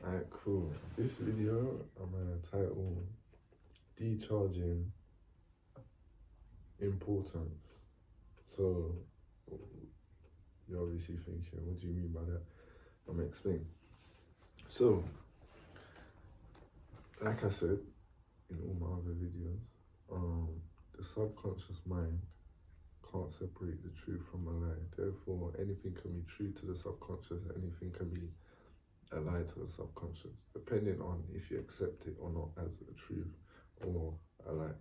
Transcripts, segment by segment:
Alright, cool. This video I'm gonna title Decharging Importance. So you're obviously thinking, what do you mean by that? I'm gonna explain. So, like I said in all my other videos, the subconscious mind can't separate the truth from a lie. Therefore, anything can be true to the subconscious, anything can be a lie to the subconscious, depending on if you accept it or not as a truth or a lie.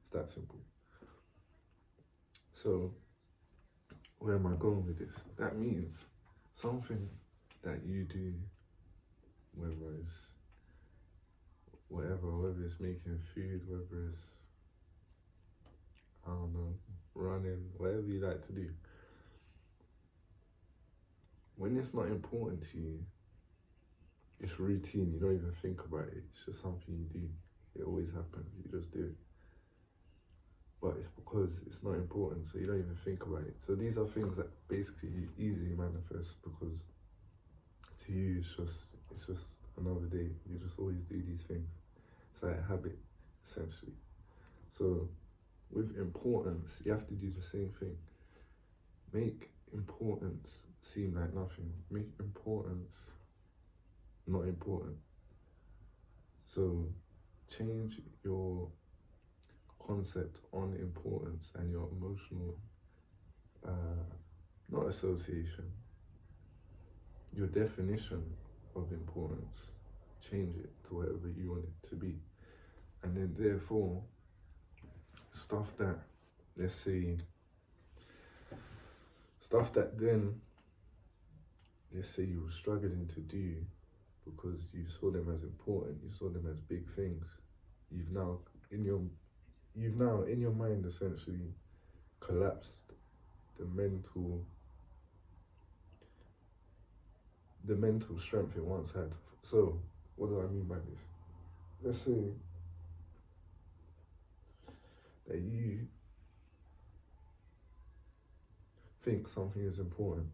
It's that simple. So, where am I going with this? That means something that you do, whether it's whether it's making food, whether it's, I don't know, running, whatever you like to do. When it's not important to you, it's routine, you don't even think about it. It's just something you do. It always happens, you just do it. But it's because it's not important, so you don't even think about it. So these are things that basically easily manifest because to you it's just another day. You just always do these things. It's like a habit, essentially. So with importance, you have to do the same thing. Make importance seem like nothing. Make importance not important. So change your concept on importance and your emotional, not association, your definition of importance. Change it to whatever you want it to be. And then therefore, stuff that, let's say, let's say you were struggling to do because you saw them as important, you saw them as big things, you've now in your mind essentially collapsed the mental strength it once had. So what do I mean by this? Let's say that you think something is important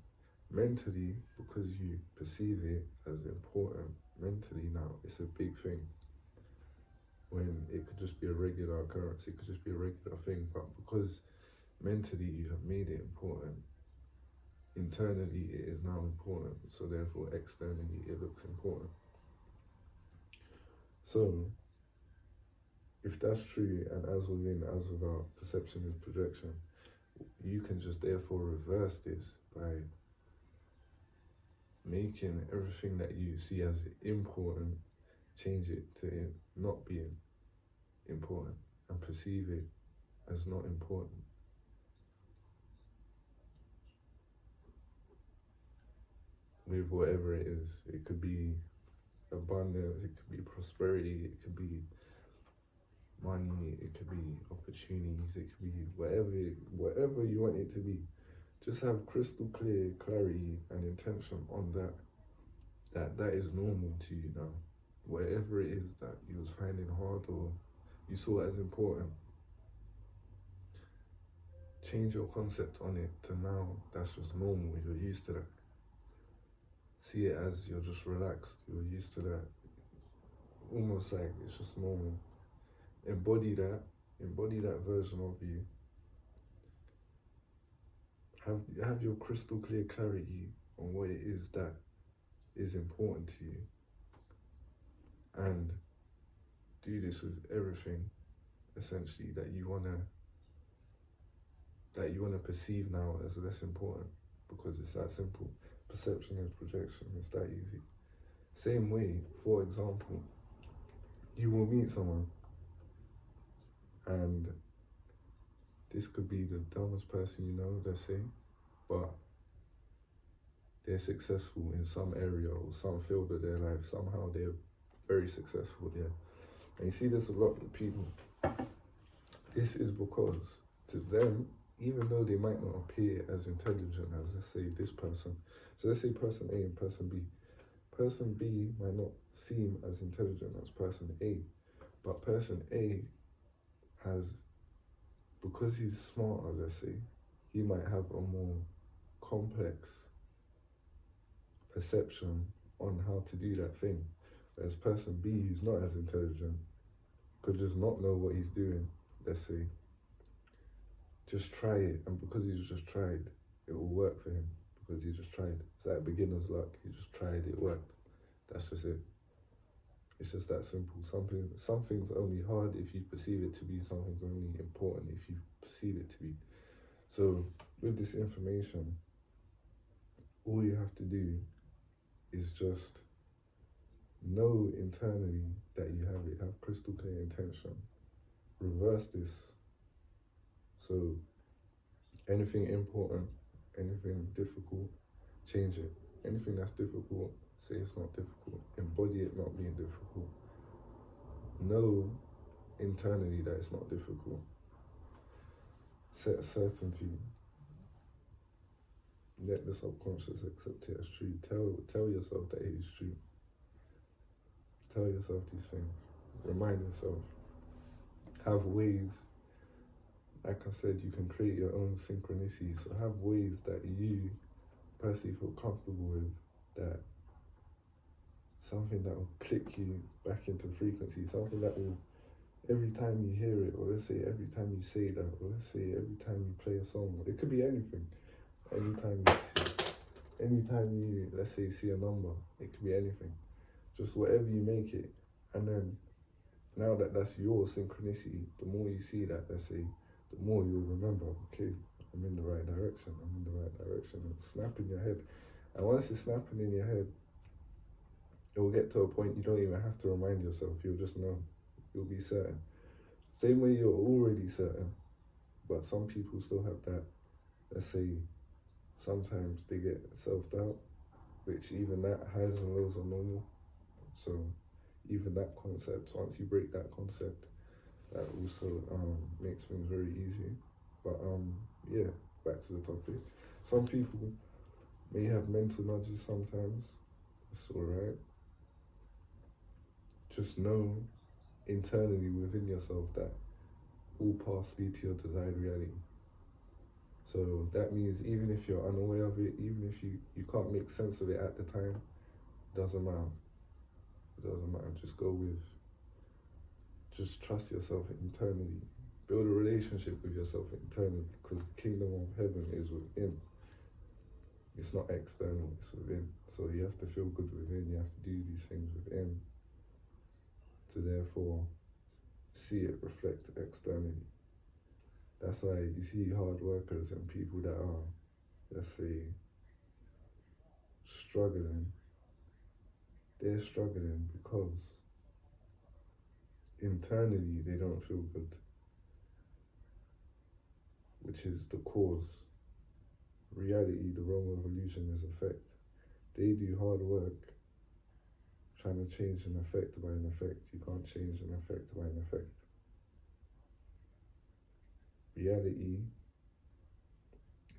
mentally because you perceive it as important mentally. Now it's a big thing when it could just be a regular occurrence, it could just be a regular thing, but because mentally you have made it important, internally it is now important, so therefore externally it looks important. So if that's true, and as within as without, perception is projection, you can just therefore reverse this by making everything that you see as important, change it to it not being important and perceive it as not important. With whatever it is, it could be abundance, it could be prosperity, it could be money, it could be opportunities, it could be whatever you want it to be. Just have crystal clear clarity and intention on that is normal to you now. Whatever it is that you was finding hard or you saw as important, change your concept on it to now that's just normal, you're used to that. See it as you're just relaxed, you're used to that. Almost like it's just normal. Embody that version of you. Have your crystal clear clarity on what it is that is important to you. And do this with everything, essentially, that you wanna perceive now as less important, because it's that simple. Perception is projection, it's that easy. Same way, for example, you will meet someone and this could be the dumbest person you know, let's say, but they're successful in some area or some field of their life. Somehow they're very successful, yeah. And you see this a lot with people. This is because to them, even though they might not appear as intelligent as, let's say, this person. So let's say person A and person B. Person B might not seem as intelligent as person A, but person A has, because he's smarter, let's say, he might have a more complex perception on how to do that thing. There's person B who's not as intelligent, could just not know what he's doing, let's say. Just try it, and because he's just tried, it will work for him because he just tried. It's like beginner's luck. He just tried, it worked. That's just it. It's just that simple. Something's only hard if you perceive it to be. Something's only important if you perceive it to be. So with this information, all you have to do is just know internally that you have it. Have crystal clear intention. Reverse this. So anything important, anything difficult, change it. Anything that's difficult, say it's not difficult. Embody it not being difficult. Know internally that it's not difficult. Set certainty. Let the subconscious accept it as true. Tell yourself that it is true. Tell yourself these things. Remind yourself. Have ways. Like I said, you can create your own synchronicity. So have ways that you personally feel comfortable with, that something that will click you back into frequency, something that will, every time you hear it, or let's say every time you say that, or let's say every time you play a song, it could be anything. Anytime you, let's say, see a number, it could be anything. Just whatever you make it. And then, now that that's your synchronicity, the more you see that, let's say, the more you'll remember, okay, I'm in the right direction, It'll snap in your head. And once it's snapping in your head, it will get to a point you don't even have to remind yourself, you'll just know, you'll be certain. Same way you're already certain, but some people still have that, let's say, sometimes they get self-doubt, which even that highs and lows are normal. So even that concept, once you break that concept, that also makes things very easy. But yeah, back to the topic. Some people may have mental nudges sometimes. That's alright. Just know internally within yourself that all paths lead to your desired reality. So that means even if you're unaware of it, even if you can't make sense of it at the time, doesn't matter. It doesn't matter. Just trust yourself internally. Build a relationship with yourself internally, because the kingdom of heaven is within. It's not external, it's within. So you have to feel good within, you have to do these things within to therefore see it reflect externally. That's why you see hard workers and people that are, let's say, struggling. They're struggling because internally they don't feel good, which is the cause. Reality, the realm of illusion, is effect. They do hard work trying to change an effect by an effect. You can't change an effect by an effect. Reality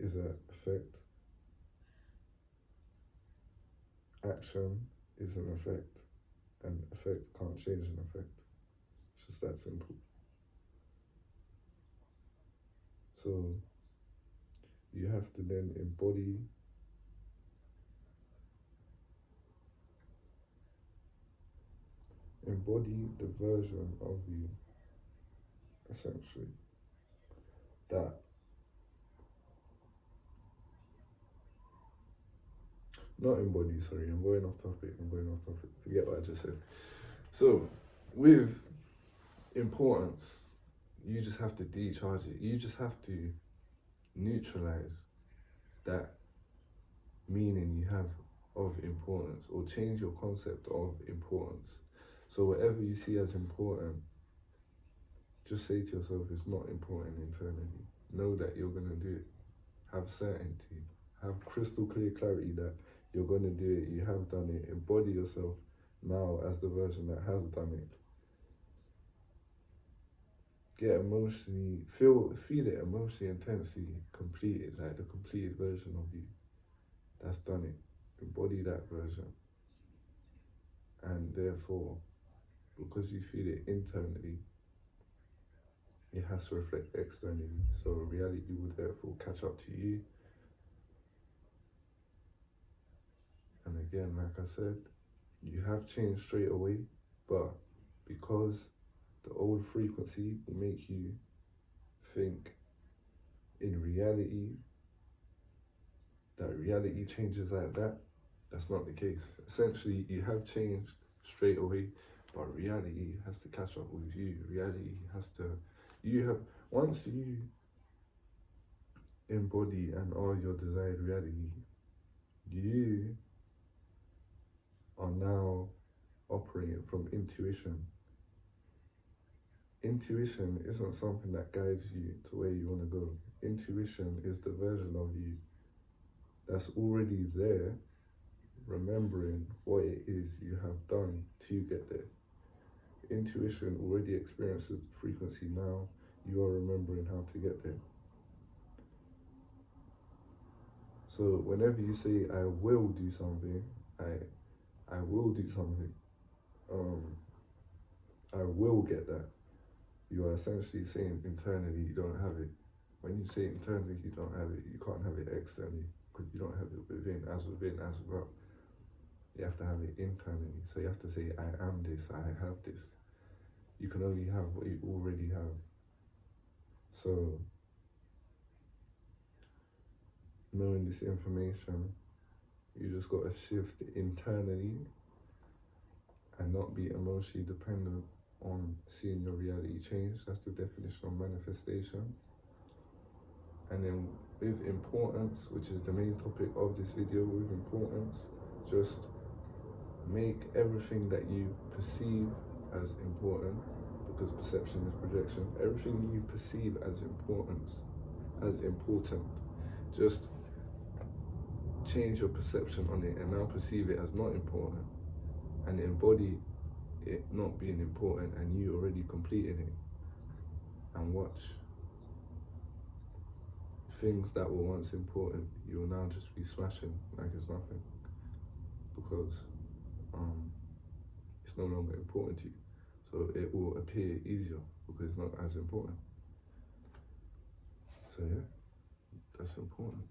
is an effect. Action is an effect. And effect can't change an effect. It's just that simple. So you have to then embody the version of you, essentially, that not embody, sorry, I'm going off topic, forget what I just said. So with importance, you just have to decharge it. You just have to neutralize that meaning you have of importance, or change your concept of importance. So whatever you see as important, just say to yourself, it's not important internally. Know that you're going to do it. Have certainty. Have crystal clear clarity that you're going to do it. You have done it. Embody yourself now as the version that has done it. Get emotionally, feel it emotionally intensely, complete it, like the completed version of you that's done it. Embody that version. And therefore, because you feel it internally, it has to reflect externally. So reality will therefore catch up to you. And again, like I said, you have changed straight away, but because the old frequency will make you think in reality that reality changes like that, that's not the case. Essentially, you have changed straight away, but reality has to catch up with you. Reality has to, once you embody and are your desired reality, you are now operating from intuition. Intuition isn't something that guides you to where you want to go. Intuition is the version of you that's already there, remembering what it is you have done to get there. Intuition already experiences the frequency now, you are remembering how to get there. So whenever you say, I will do something, I will do something, I will get that, you are essentially saying internally you don't have it. When you say internally you don't have it, you can't have it externally, because you don't have it within as without. You have to have it internally. So you have to say, I am this, I have this. You can only have what you already have. So knowing this information, you just got to shift internally and not be emotionally dependent on seeing your reality change. That's the definition of manifestation. And then with importance, which is the main topic of this video, with importance, just make everything that you perceive as important, because perception is projection, everything you perceive as important, just change your perception on it and now perceive it as not important, and embody it not being important and you already completing it, and watch things that were once important, you will now just be smashing like it's nothing, because it's no longer important to you. So it will appear easier because it's not as important. So yeah, that's importance.